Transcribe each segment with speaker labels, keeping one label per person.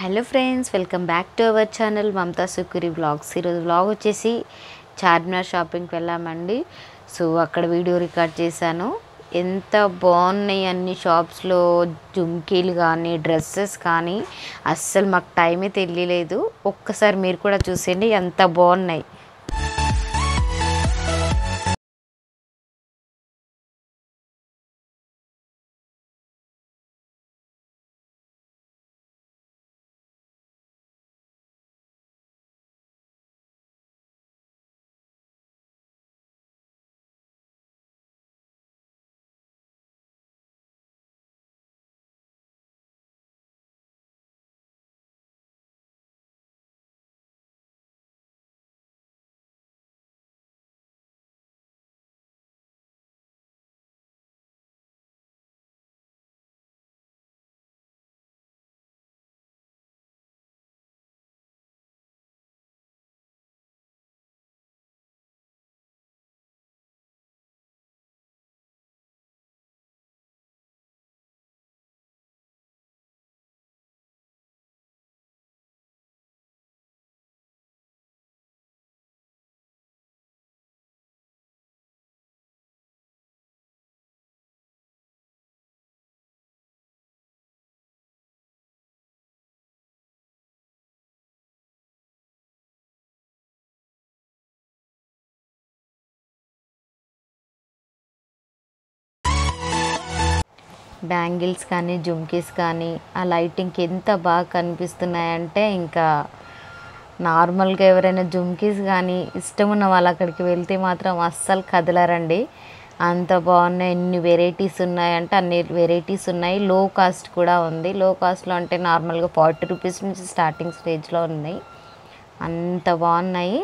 Speaker 1: Hello friends, welcome back to our channel Mamata Sukuri vlogs. ఈరోజు vlog వచ్చేసి చార్మినార్ షాపింగ్కి వెళ్ళామండి. సో అక్కడ వీడియో రికార్డ్ చేశాను. ఎంత బాగున్నాయి అన్ని షాప్స్లో, జుమ్కీలు కానీ డ్రెస్సెస్ కానీ, అస్సలు మాకు టైమే తెలియలేదు. ఒక్కసారి మీరు కూడా చూసేయండి, ఎంత బాగున్నాయి. బ్యాంగిల్స్ కానీ జుమ్కీస్ కానీ ఆ లైటింగ్కి ఎంత బాగా కనిపిస్తున్నాయంటే, ఇంకా నార్మల్గా ఎవరైనా జుమ్కీస్ కానీ ఇష్టం ఉన్న వాళ్ళు అక్కడికి వెళ్తే మాత్రం అస్సలు కదలరండి. అంత బాగున్నాయి. ఎన్ని వెరైటీస్ ఉన్నాయంటే అన్ని వెరైటీస్ ఉన్నాయి. లో కాస్ట్ కూడా ఉంది. లో కాస్ట్లో అంటే నార్మల్గా 40 రూపీస్ నుంచి స్టార్టింగ్ స్టేజ్లో ఉన్నాయి. అంత బాగున్నాయి.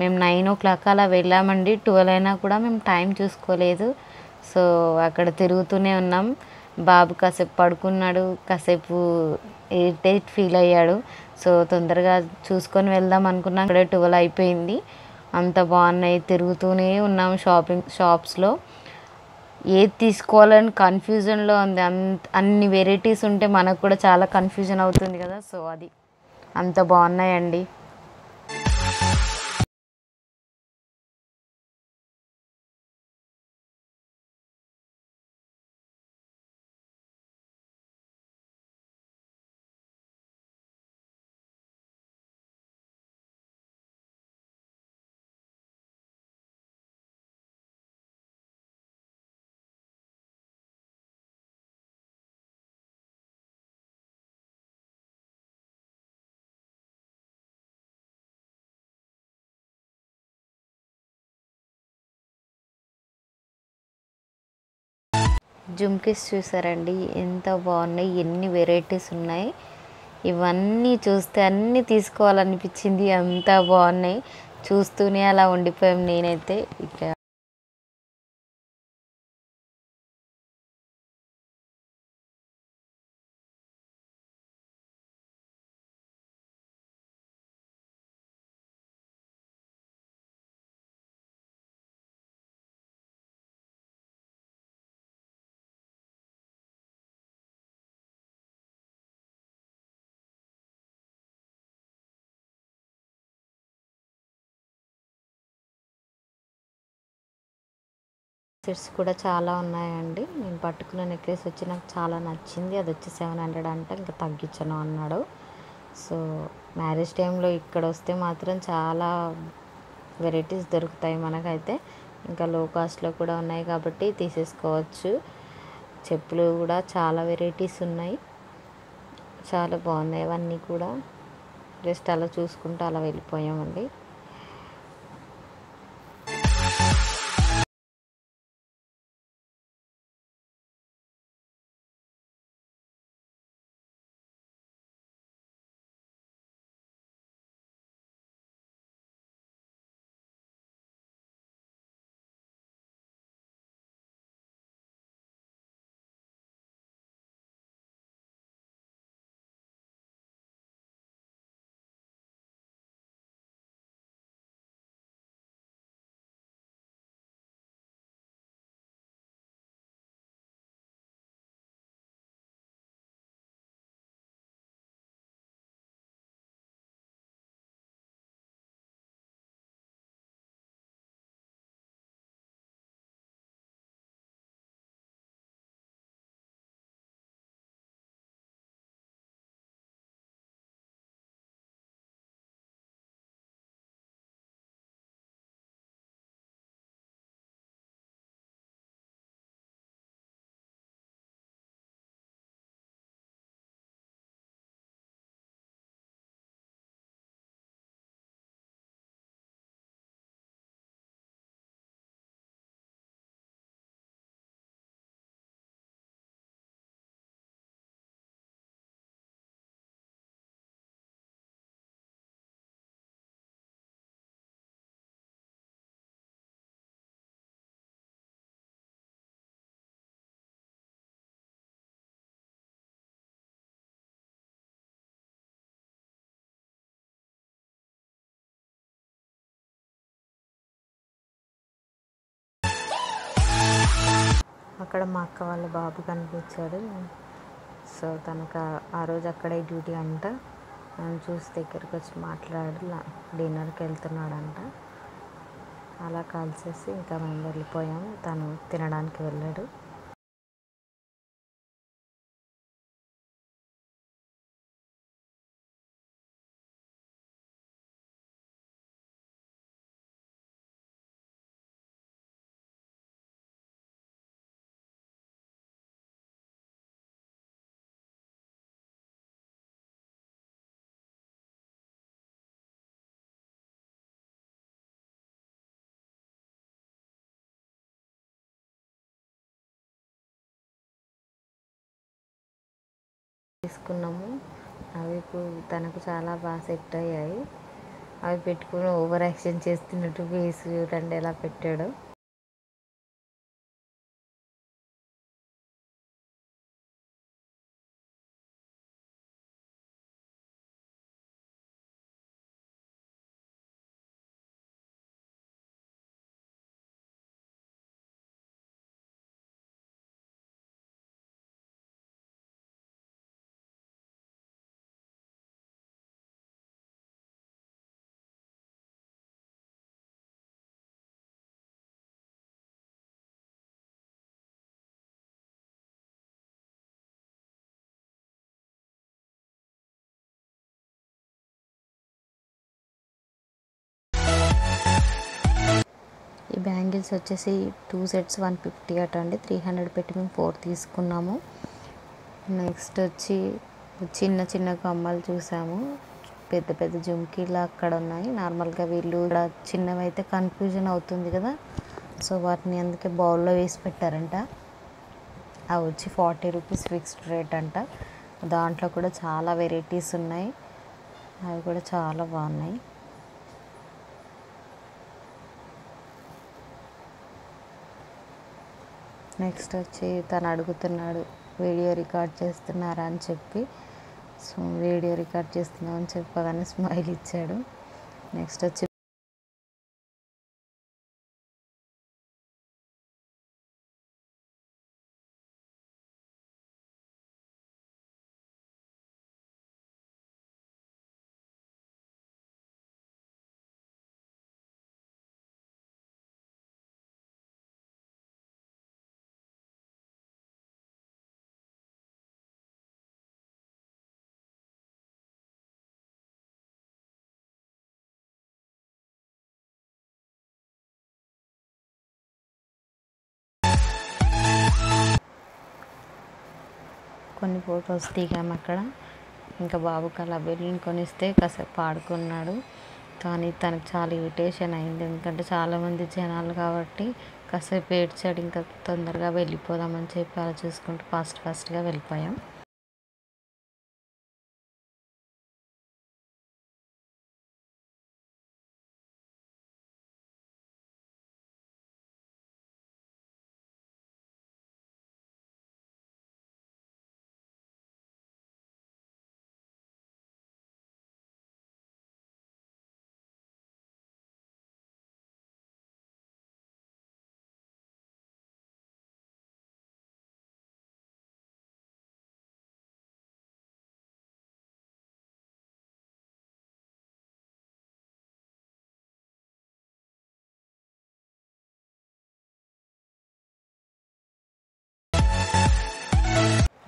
Speaker 1: మేము 9 o'clock అలా వెళ్ళామండి. 12 అయినా కూడా మేము టైం చూసుకోలేదు. సో అక్కడ తిరుగుతూనే ఉన్నాం. బాబు కాసేపు పడుకున్నాడు, కాసేపు ఇరిటేట్ ఫీల్ అయ్యాడు. సో తొందరగా చూసుకొని వెళ్దాం అనుకున్నాం. అక్కడే 12 అయిపోయింది. అంత బాగున్నాయి. తిరుగుతూనే ఉన్నాం షాప్స్లో. ఏది తీసుకోవాలని కన్ఫ్యూజన్లో ఉంది. అన్ని వెరైటీస్ ఉంటే మనకు కూడా చాలా కన్ఫ్యూజన్ అవుతుంది కదా. సో అది అంత బాగున్నాయండి. జుమ్కీస్ చూసారండి, ఎంత బాగున్నాయి, ఎన్ని వెరైటీస్ ఉన్నాయి. ఇవన్నీ చూస్తే అన్నీ తీసుకోవాలనిపించింది. అంత బాగున్నాయి. చూస్తూనే అలా ఉండిపోయాం నేనైతే. ఇక సెట్స్ కూడా చాలా ఉన్నాయండి. నేను పట్టుకున్న నెక్లెస్ వచ్చి నాకు చాలా నచ్చింది. అది వచ్చి 700 అంటే ఇంకా తగ్గించను అన్నాడు. సో మ్యారేజ్ టైంలో ఇక్కడ వస్తే మాత్రం చాలా వెరైటీస్ దొరుకుతాయి మనకైతే. ఇంకా లో కాస్ట్లో కూడా ఉన్నాయి కాబట్టి తీసేసుకోవచ్చు. చెప్పులు కూడా చాలా వెరైటీస్ ఉన్నాయి. చాలా బాగున్నాయి అవన్నీ కూడా. జస్ట్ అలా చూసుకుంటూ అలా వెళ్ళిపోయామండి. అక్కడ మా అక్క వాళ్ళ బాబు కనిపించాడు. సో తనకు ఆ రోజు అక్కడే డ్యూటీ అంట. నన్ను చూసి దగ్గరికి వచ్చి మాట్లాడి డిన్నర్కి వెళ్తున్నాడంట. అలా కలిసేసి ఇంకా మేము వెళ్ళిపోయాం. తను తినడానికి వెళ్ళాడు. తీసుకున్నాము. అవి తనకు చాలా బాగా సెట్ అయ్యాయి. అవి పెట్టుకుని ఓవర్ యాక్షన్ చేస్తున్నట్టు ఫేస్ చూడండి ఎలా పెట్టాడు. ఈ బ్యాంగిల్స్ వచ్చేసి 2 సెట్స్ 150 అట అండి. 300 పెట్టి మేము 4 తీసుకున్నాము. నెక్స్ట్ వచ్చి చిన్న చిన్న కమ్మలు చూసాము. పెద్ద పెద్ద జుమ్కీలు అక్కడ ఉన్నాయి. నార్మల్గా వీళ్ళు ఇక్కడ చిన్నవి అయితే కన్ఫ్యూజన్ అవుతుంది కదా, సో వాటిని అందుకే బౌల్లో వేసి పెట్టారంట. అవి వచ్చి 40 రూపీస్ ఫిక్స్డ్ రేట్ అంట. దాంట్లో కూడా చాలా వెరైటీస్ ఉన్నాయి. అవి కూడా చాలా బాగున్నాయి. నెక్స్ట్ వచ్చి తను అడుగుతున్నాడు వీడియో రికార్డ్ చేస్తున్నారా అని చెప్పి. సో వీడియో రికార్డ్ చేస్తున్నామని చెప్పగానే స్మైల్ ఇచ్చాడు. నెక్స్ట్ వచ్చి కొన్ని ఫొటోస్ దిగాము అక్కడ. ఇంకా బాబుకి అలా బెలూన్ కొనిస్తే కాసేపు ఆడుకున్నాడు. కానీ తనకు చాలా ఇరిటేషన్ అయింది, ఎందుకంటే చాలామంది జనాలు కాబట్టి కాసేపు ఏడ్చాడు. ఇంకా తొందరగా వెళ్ళిపోదామని చెప్పి అలా చూసుకుంటూ ఫాస్ట్గా వెళ్ళిపోయాం.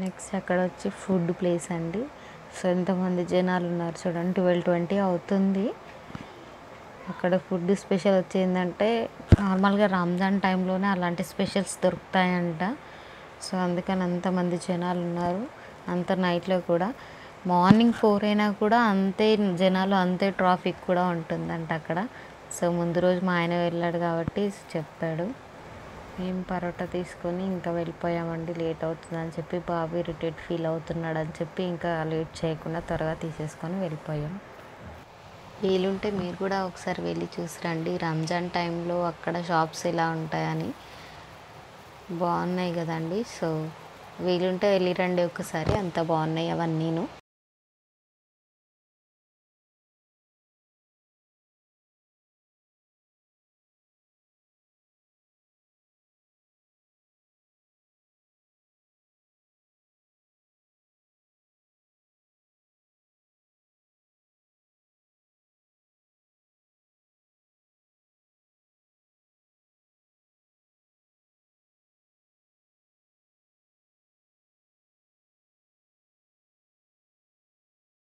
Speaker 1: నెక్స్ట్ అక్కడ వచ్చి ఫుడ్ ప్లేస్ అండి. సో ఎంతమంది జనాలు ఉన్నారు చూడండి, 12:20 అవుతుంది. అక్కడ ఫుడ్ స్పెషల్ వచ్చేందంటే నార్మల్గా రంజాన్ టైంలోనే అలాంటి స్పెషల్స్ దొరుకుతాయంట. సో అందుకని అంతమంది జనాలు ఉన్నారు. అంత నైట్లో కూడా మార్నింగ్ 4 అయినా కూడా అంతే జనాలు, అంతే ట్రాఫిక్ కూడా ఉంటుందంట అక్కడ. సో ముందు రోజు మా ఆయన వెళ్ళాడు కాబట్టి చెప్పాడు. మేము పరోటా తీసుకొని ఇంకా వెళ్ళిపోయామండి. లేట్ అవుతుందని చెప్పి బాబు ఇరిటేట్ ఫీల్ అవుతున్నాడు అని చెప్పి ఇంకా లేట్ చేయకుండా త్వరగా తీసేసుకొని వెళ్ళిపోయాం. వీలుంటే మీరు కూడా ఒకసారి వెళ్ళి చూసిరండి. రంజాన్ టైంలో అక్కడ షాప్స్ ఎలా ఉంటాయని. బాగున్నాయి కదండి. సో వీలుంటే వెళ్ళిరండి ఒకసారి, అంత బాగున్నాయి అవన్నీను.